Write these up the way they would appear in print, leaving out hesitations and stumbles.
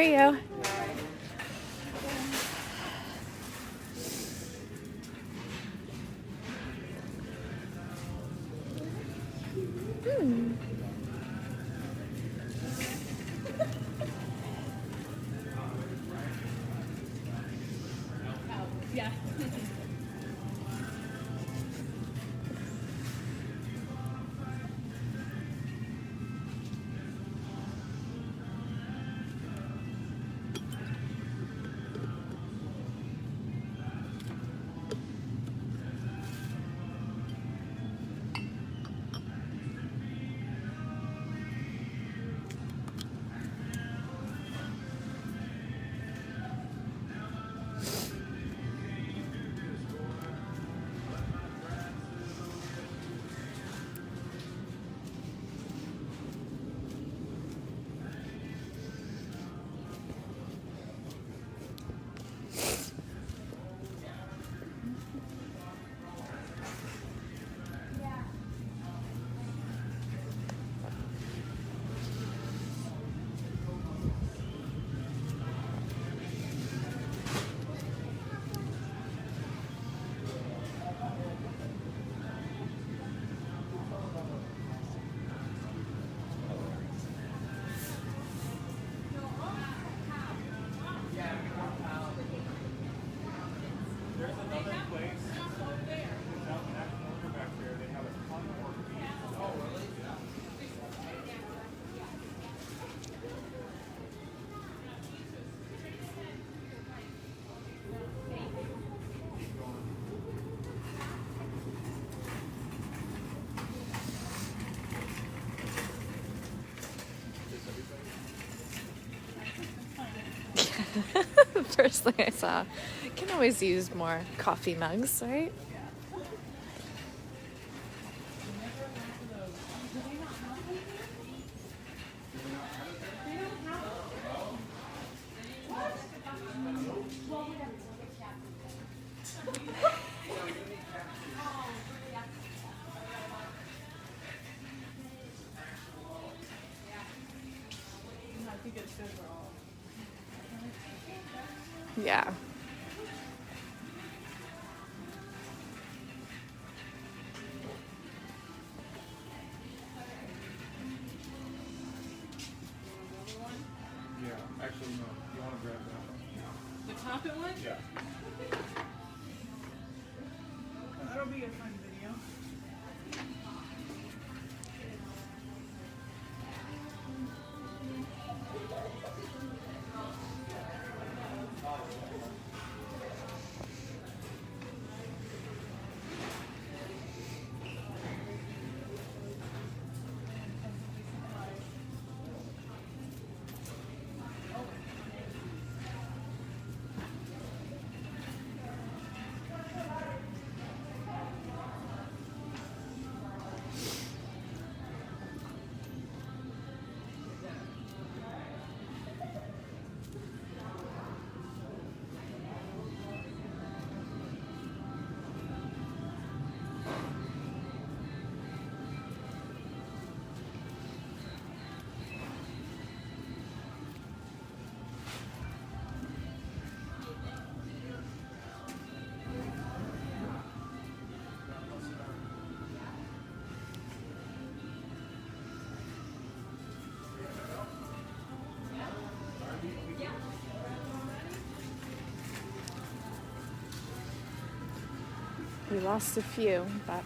you? Yeah. First thing I saw. Can always use more coffee mugs, right? I think it's good for all. Yeah. Yeah, actually, no. You want to grab that one? The Toppet one? Yeah. That'll be a fun video. We lost a few, but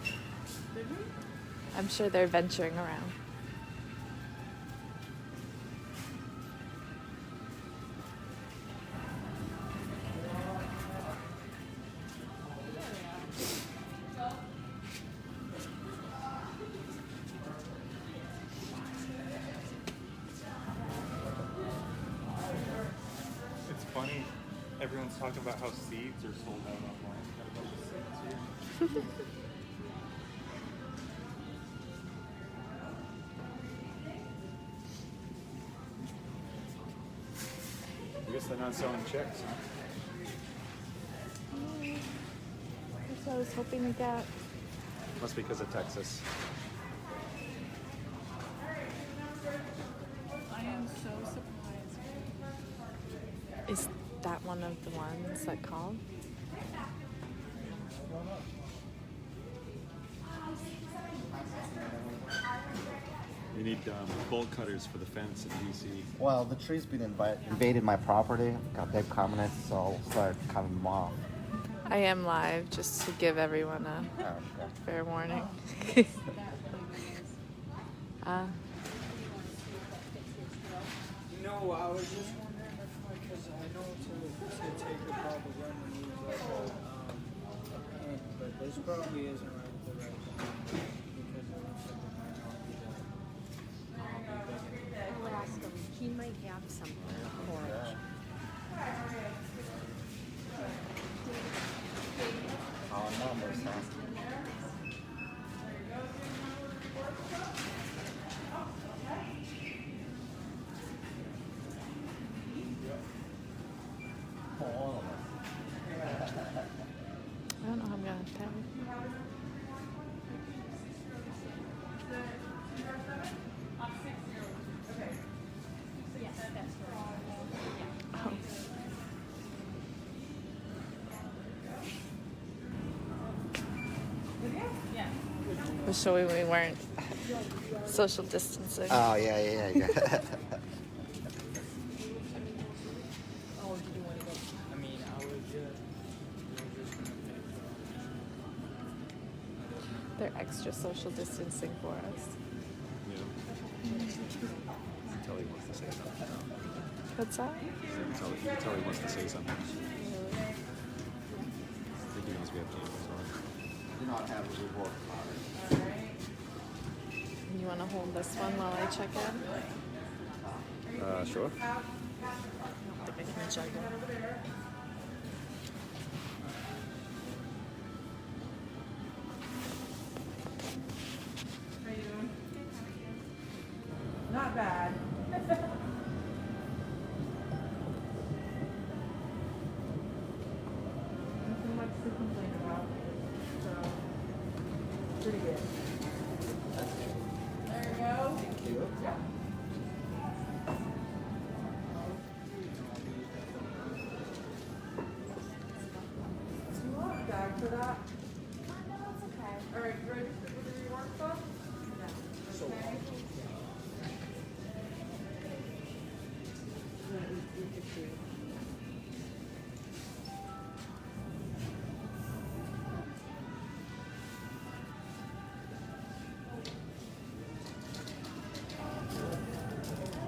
I'm sure they're venturing around. It's funny. Everyone's talking about how seeds are sold out online. Got a bunch of seeds here. I guess they're not selling chicks, huh? That's what I was hoping to get. Must be because of Texas. I am so surprised. Is that one of the ones that called? You need bolt cutters for the fence in DC. Well, the tree's been invaded my property. Got big comments, so I'll start cutting them off. I am live just to give everyone a Okay. fair warning. uh, No, I was just wondering if, because I know to take a bubble run and use like a pen, but this probably isn't right the right time because it looks like it might not be that. I would ask him. He might have something for it. Our numbers, huh? All of us. I don't know how I'm gonna tell. Oh. Was showing we weren't social distancing. Oh, yeah. Oh, did you want to go? I mean, I was just gonna pick. They're extra social distancing for us. Yeah. You can tell he wants to say something now. What's that? You can tell he wants to say something. I think he knows we have cameras on. Do not have a reward card. You want to hold this one while I check in? Sure. I think I can juggle. How you doing? Not bad. Nothing much to complain about. So, pretty good. There you go. Thank you. You want a bag for that? All right, you ready to put your work stuff? Okay.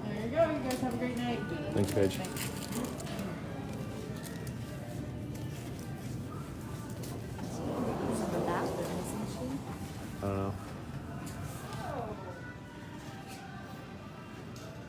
There you go. You guys have a great night. Thanks, Paige. Thanks.